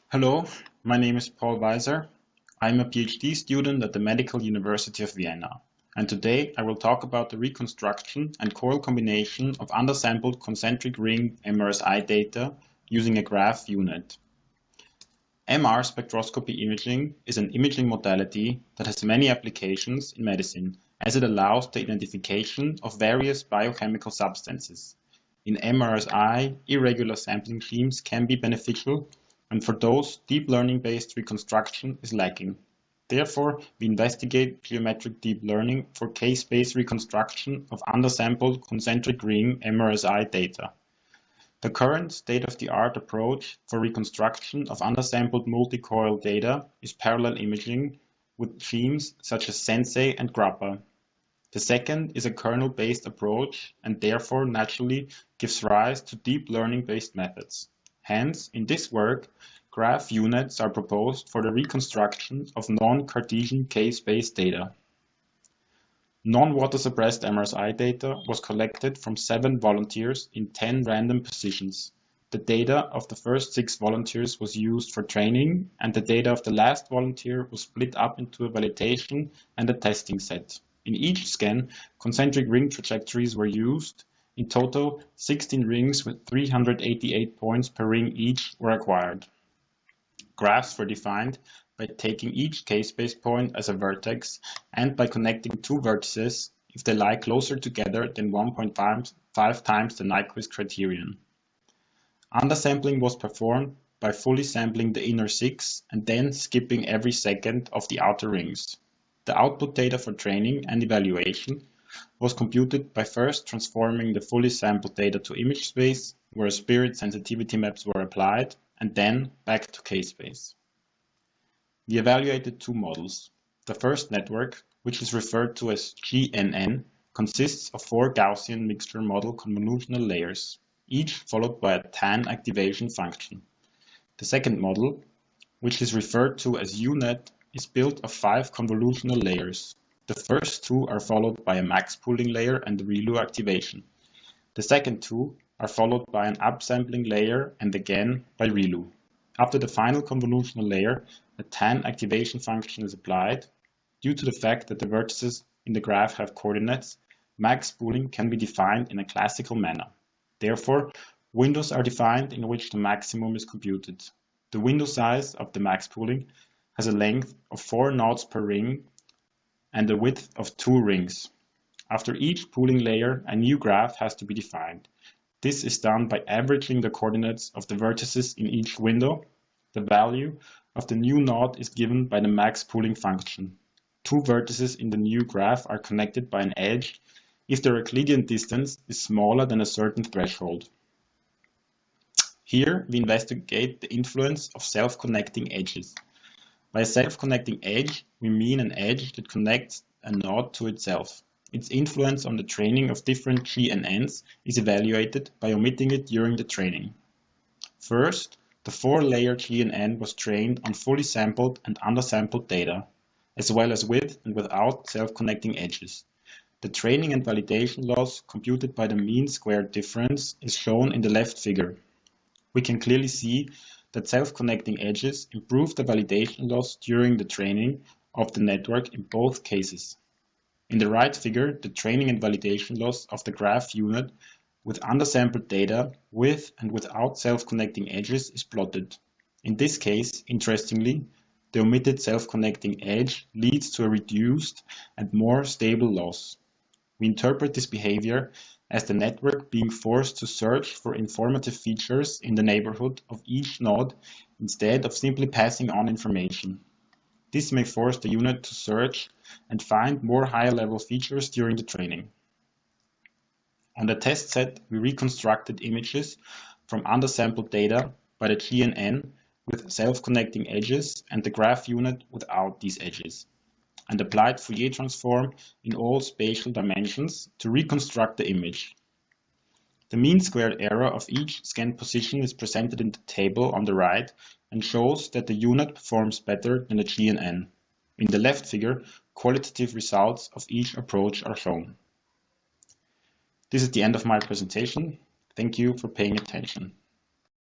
Hello, my name is Paul Weiser. I'm a PhD student at the Medical University of Vienna, and today I will talk about the reconstruction and coil combination of undersampled concentric ring MRSI data using a graph unit. MR spectroscopy imaging is an imaging modality that has many applications in medicine, as it allows the identification of various biochemical substances. In MRSI, irregular sampling schemes can be beneficial, and for those, deep learning-based reconstruction is lacking. Therefore, we investigate geometric deep learning for case-based reconstruction of undersampled concentric ring MRSI data. The current state-of-the-art approach for reconstruction of undersampled multi-coil data is parallel imaging with schemes such as Sensei and Grappa. The second is a kernel-based approach and therefore naturally gives rise to deep learning-based methods. Hence, in this work, graph units are proposed for the reconstruction of non-Cartesian case-based data. Non-water suppressed MRSI data was collected from 7 volunteers in 10 random positions. The data of the first 6 volunteers was used for training, and the data of the last volunteer was split up into a validation and a testing set. In each scan, concentric ring trajectories were used. In total, 16 rings with 388 points per ring each were acquired. Graphs were defined by taking each case-based point as a vertex and by connecting 2 vertices if they lie closer together than 1.5 times the Nyquist criterion. Undersampling was performed by fully sampling the inner 6 and then skipping every second of the outer rings. The output data for training and evaluation was computed by first transforming the fully sampled data to image space, where spirit sensitivity maps were applied, and then back to case-space. We evaluated 2 models. The first network, which is referred to as GNN, consists of 4 Gaussian mixture model convolutional layers, each followed by a tan activation function. The second model, which is referred to as UNet, is built of 5 convolutional layers. The first 2 are followed by a max pooling layer and the ReLU activation. The second 2 are followed by an upsampling layer and again by ReLU. After the final convolutional layer, a tan activation function is applied. Due to the fact that the vertices in the graph have coordinates, max pooling can be defined in a classical manner. Therefore, windows are defined in which the maximum is computed. The window size of the max pooling has a length of 4 nodes per ring and a width of 2 rings. After each pooling layer, a new graph has to be defined. This is done by averaging the coordinates of the vertices in each window. The value of the new node is given by the max pooling function. 2 vertices in the new graph are connected by an edge if the Euclidean distance is smaller than a certain threshold. Here we investigate the influence of self-connecting edges. By a self-connecting edge, we mean an edge that connects a node to itself. Its influence on the training of different GNNs is evaluated by omitting it during the training. First, the 4-layer GNN was trained on fully sampled and undersampled data, as well as with and without self-connecting edges. The training and validation loss computed by the mean squared difference is shown in the left figure. We can clearly see that self-connecting edges improve the validation loss during the training of the network in both cases. In the right figure, the training and validation loss of the graph unit with undersampled data with and without self-connecting edges is plotted. In this case, interestingly, the omitted self-connecting edge leads to a reduced and more stable loss. We interpret this behavior as the network being forced to search for informative features in the neighborhood of each node instead of simply passing on information. This may force the unit to search and find more higher-level features during the training. On the test set, we reconstructed images from undersampled data by the GNN with self-connecting edges and the graph unit without these edges, and applied Fourier transform in all spatial dimensions to reconstruct the image. The mean squared error of each scanned position is presented in the table on the right and shows that the unit performs better than the GNN. In the left figure, qualitative results of each approach are shown. This is the end of my presentation. Thank you for paying attention.